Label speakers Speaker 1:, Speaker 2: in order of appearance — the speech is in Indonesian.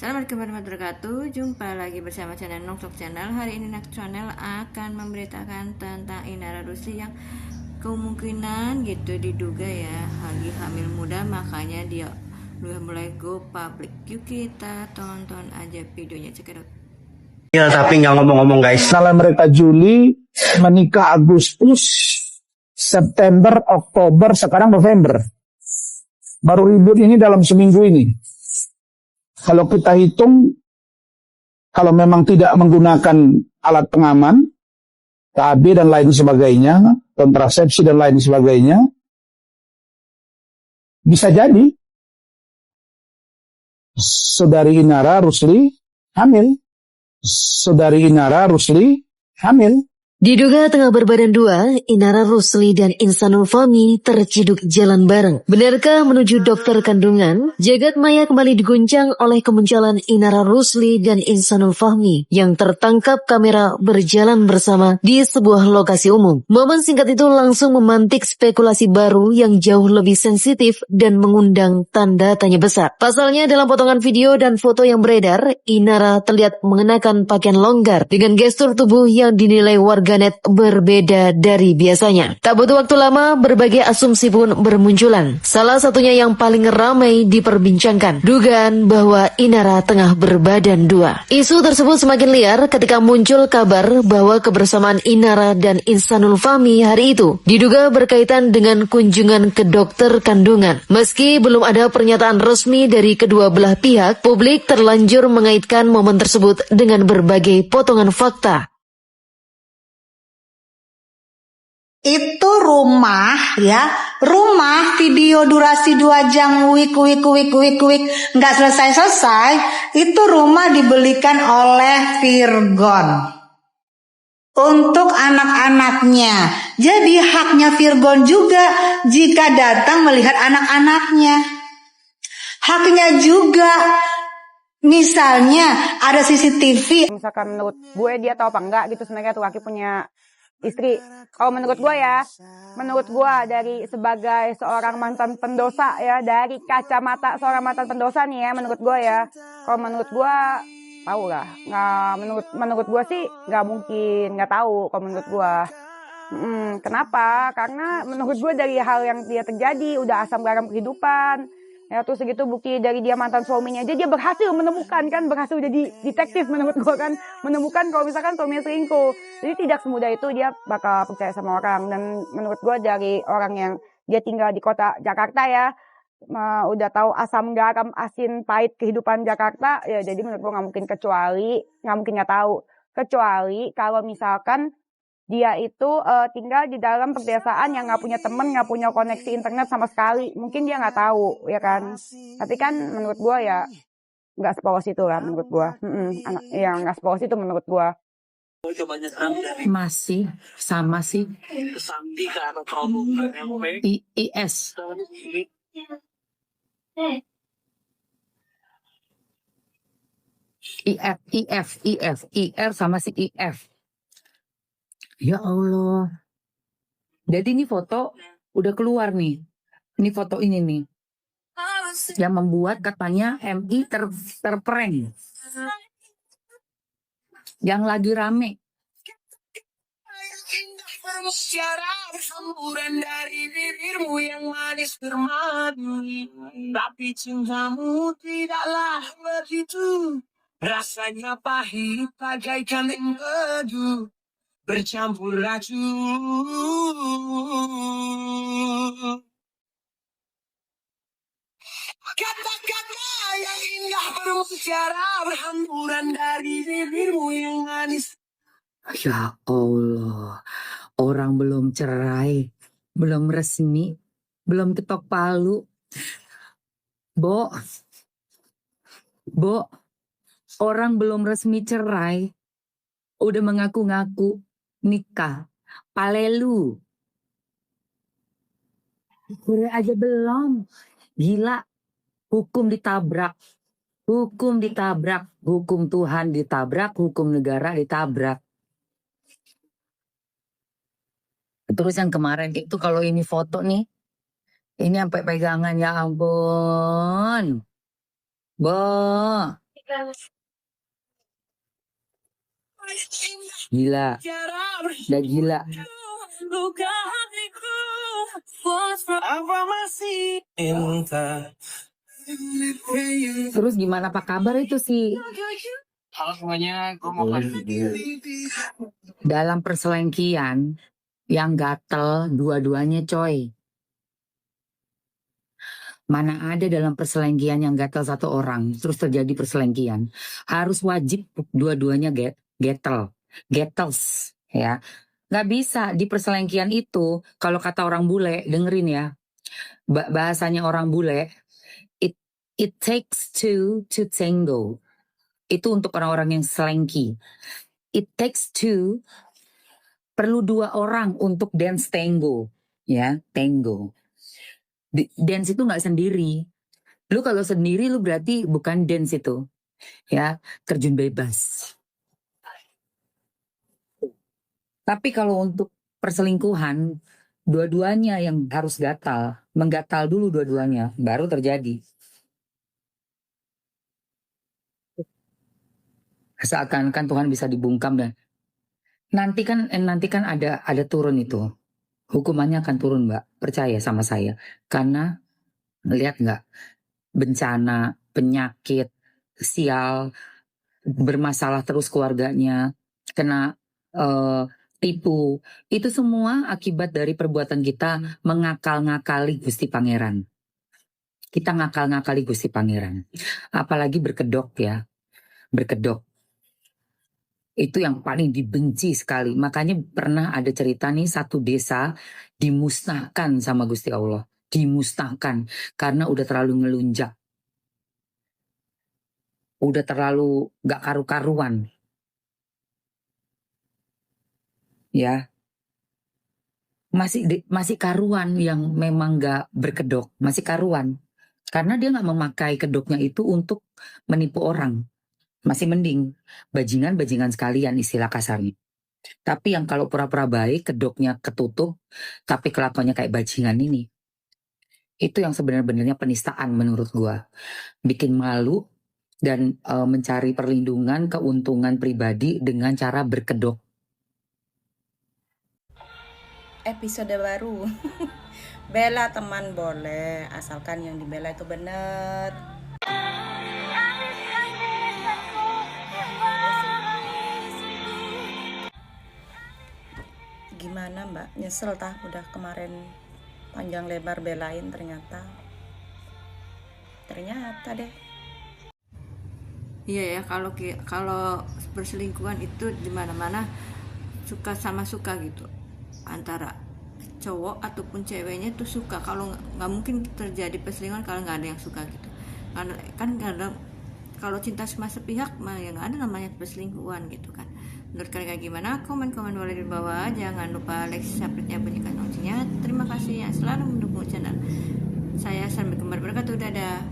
Speaker 1: Assalamualaikum warahmatullahi wabarakatuh. Jumpa lagi bersama channel Nongtok Channel. Hari ini Nongtok Channel akan memberitakan tentang Inara Rusli yang kemungkinan gitu diduga ya lagi hamil muda, makanya dia udah mulai go public. Yuk kita tonton aja videonya, cekidot.
Speaker 2: Ya, tapi nggak ngomong-ngomong guys.
Speaker 3: Kenalan mereka Juli, menikah Agustus, September, Oktober, sekarang November. Baru ribut ini dalam seminggu ini. Kalau kita hitung, kalau memang tidak menggunakan alat pengaman, KB dan lain sebagainya, kontrasepsi dan lain sebagainya, bisa jadi Saudari Inara Rusli hamil. Saudari Inara Rusli hamil.
Speaker 4: Diduga tengah berbadan dua, Inara Rusli dan Insanul Fahmi terciduk jalan bareng. Benarkah menuju dokter kandungan? Jagat maya kembali diguncang oleh kemunculan Inara Rusli dan Insanul Fahmi yang tertangkap kamera berjalan bersama di sebuah lokasi umum. Momen singkat itu langsung memantik spekulasi baru yang jauh lebih sensitif dan mengundang tanda tanya besar. Pasalnya dalam potongan video dan foto yang beredar, Inara terlihat mengenakan pakaian longgar dengan gestur tubuh yang dinilai warganet berbeda dari biasanya. Tak butuh waktu lama, berbagai asumsi pun bermunculan. Salah satunya yang paling ramai diperbincangkan, dugaan bahwa Inara tengah berbadan dua. Isu tersebut semakin liar ketika muncul kabar bahwa kebersamaan Inara dan Insanul Fahmi hari itu diduga berkaitan dengan kunjungan ke dokter kandungan. Meski belum ada pernyataan resmi dari kedua belah pihak, publik terlanjur mengaitkan momen tersebut dengan berbagai potongan fakta.
Speaker 5: Itu rumah video durasi 2 jam wik nggak selesai, itu rumah dibelikan oleh Virgon untuk anak-anaknya. Jadi haknya Virgon juga jika datang melihat anak-anaknya. Haknya juga, misalnya ada CCTV.
Speaker 6: Misalkan menurut gue dia tahu apa enggak gitu sebenarnya tuh laki punya istri. Kalau menurut gue dari sebagai seorang mantan pendosa ya, dari kacamata seorang mantan pendosa nih ya, menurut gue ya. Kalau menurut gue tahu lah, nggak menurut gue sih nggak mungkin nggak tahu kalau menurut gue. Kenapa? Karena menurut gue dari hal yang dia terjadi udah asam garam kehidupan. Ya tuh segitu bukti dari dia mantan suaminya aja dia berhasil menemukan kan, berhasil jadi detektif menurut gue kan, menemukan kalau misalkan suaminya selingkuh. Jadi tidak semudah itu dia bakal percaya sama orang. Dan menurut gue dari orang yang dia tinggal di kota Jakarta ya, udah tahu asam garam asin pahit kehidupan Jakarta ya, jadi menurut gue nggak mungkin nggak tahu, kecuali kalau misalkan dia itu tinggal di dalam pedesaan yang nggak punya temen, nggak punya koneksi internet sama sekali. Mungkin dia nggak tahu, ya kan. Tapi kan menurut gue ya nggak sepolos itu lah menurut gue. Yang nggak sepolos itu menurut gue.
Speaker 7: Masih sama sih. IS. IR sama si IF. Ya Allah. Jadi ini foto udah keluar nih. Ini foto ini nih. Yang membuat katanya MI terprank. Yang lagi rame. Dari bibirmu yang manis bermadu, tapi cintamu tidaklah begitu. Rasanya pahit bagaikan empedu, bercampur racun. Kata-kata yang indah bermutiara berhamburan dari bibirmu yang manis. Ya Allah, orang belum cerai, belum resmi, belum ketok palu. Bo, orang belum resmi cerai, udah mengaku-ngaku nikah, palelu. Gue aja belum, gila, hukum ditabrak, hukum Tuhan ditabrak, hukum negara ditabrak. Terus yang kemarin itu kalau ini foto nih, ini sampai pegangan ya ampun. Bo, Gila, udah gila. Terus gimana apa kabar itu sih?
Speaker 8: Halo semuanya, gue mau
Speaker 7: Dalam perselengkian yang gatel dua-duanya coy. Mana ada dalam perselengkian yang gatel satu orang terus terjadi perselengkian. Harus wajib dua-duanya gatel. Gatels ya. Nggak bisa di perselengkian itu, kalau kata orang bule, dengerin ya. Bahasanya orang bule, it takes two to tango. Itu untuk orang-orang yang selengki. It takes two, perlu dua orang untuk dance tango. Ya, tango. Dance itu nggak sendiri. Lu kalau sendiri lu berarti bukan dance itu. Ya, terjun bebas. Tapi kalau untuk perselingkuhan, dua-duanya yang harus gatal. Menggatal dulu dua-duanya, baru terjadi. Seakan-akan Tuhan bisa dibungkam dan nanti kan ada turun itu. Hukumannya akan turun, Mbak. Percaya sama saya. Karena lihat nggak, bencana, penyakit, sial, bermasalah terus keluarganya, kena tipu. Itu semua akibat dari perbuatan kita mengakal-ngakali Gusti Pangeran. Kita ngakal-ngakali Gusti Pangeran. Apalagi berkedok ya. Berkedok. Itu yang paling dibenci sekali. Makanya pernah ada cerita nih, satu desa dimusnahkan sama Gusti Allah. Dimusnahkan karena udah terlalu ngelunjak. Udah terlalu gak karu-karuan. Ya. Masih karuan yang memang gak berkedok. Masih karuan. Karena dia gak memakai kedoknya itu untuk menipu orang. Masih mending bajingan sekalian istilah kasarnya. Tapi yang kalau pura-pura baik, kedoknya ketutup, tapi kelakuannya kayak bajingan ini, itu yang sebenarnya penistaan menurut gua. Bikin malu dan mencari perlindungan, keuntungan pribadi dengan cara berkedok.
Speaker 9: Episode baru. Bela teman boleh, asalkan yang dibela itu bener. Gimana Mbak? Nyesel tah udah kemarin panjang lebar belain ternyata deh.
Speaker 1: Iya ya, kalau perselingkuhan itu di mana-mana suka sama suka gitu. Antara cowok ataupun ceweknya tuh suka. Kalau nggak mungkin terjadi perselingkuhan kalau nggak ada yang suka gitu. Karena kan kadang kalau cinta cuma sepihak mah ya nggak ada namanya perselingkuhan gitu kan. Menurut kalian gimana? Komen-komen boleh di bawah. Jangan lupa like, subscribe-nya, bunyikan loncengnya. Terima kasih yang selalu mendukung channel saya. Sampai kembali berkata, dadah.